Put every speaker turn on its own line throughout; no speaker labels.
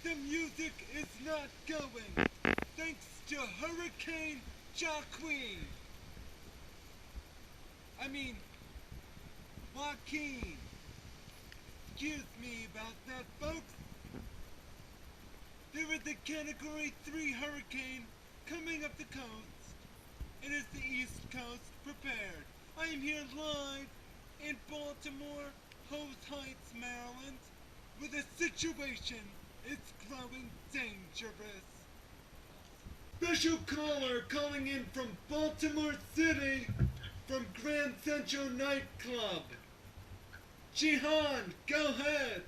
The music is not going, thanks to Hurricane Joaquin. I mean, Joaquin. Excuse me about that, folks. There is a Category 3 hurricane coming up the coast. It is the East Coast prepared. I am here live in Baltimore, Hose Heights, Maryland, where the situation is growing dangerous. Special caller calling in from Baltimore City from Grand Central Nightclub. Jihan, go ahead.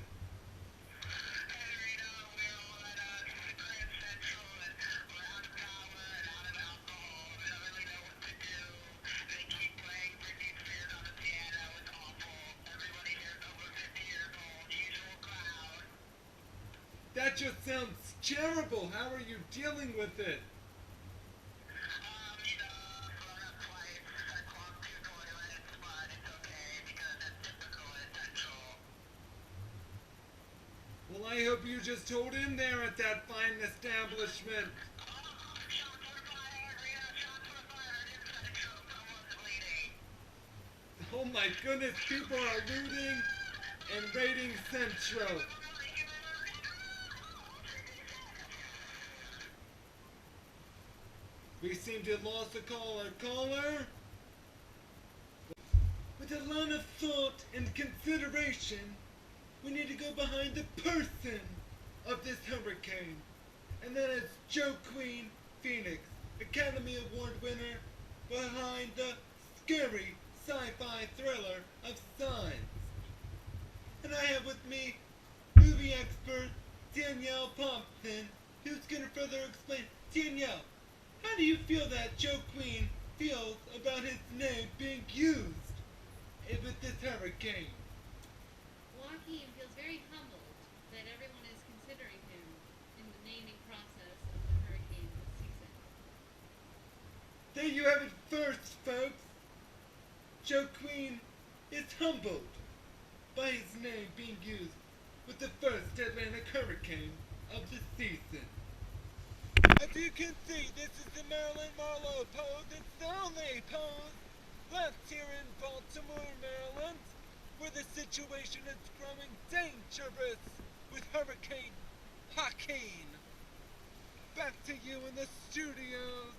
That just sounds terrible. How are you dealing with it? Well, I hope you just hold in there at that fine establishment. Oh my goodness, people are looting and raiding Central. We seem to have lost a caller. Caller? With a lot of thought and consideration, we need to go behind the person of this hurricane. And that is Joaquin Phoenix, Academy Award winner, behind the scary sci-fi thriller of Signs. And I have with me movie expert Danielle Thompson, who's going to further explain. Danielle, how do you feel that Joaquin feels about his name being used with this hurricane?
Joaquin feels very humbled that everyone is considering him in the naming process of the hurricane this season.
There you have it first, folks. Joaquin is humbled by his name being used with the first Atlantic hurricane of the season. As you can see, this is the Marilyn Marlowe pose. It's the only pose left here in Baltimore, Maryland, where the situation is growing dangerous with Hurricane Joaquin. Back to you in the studios.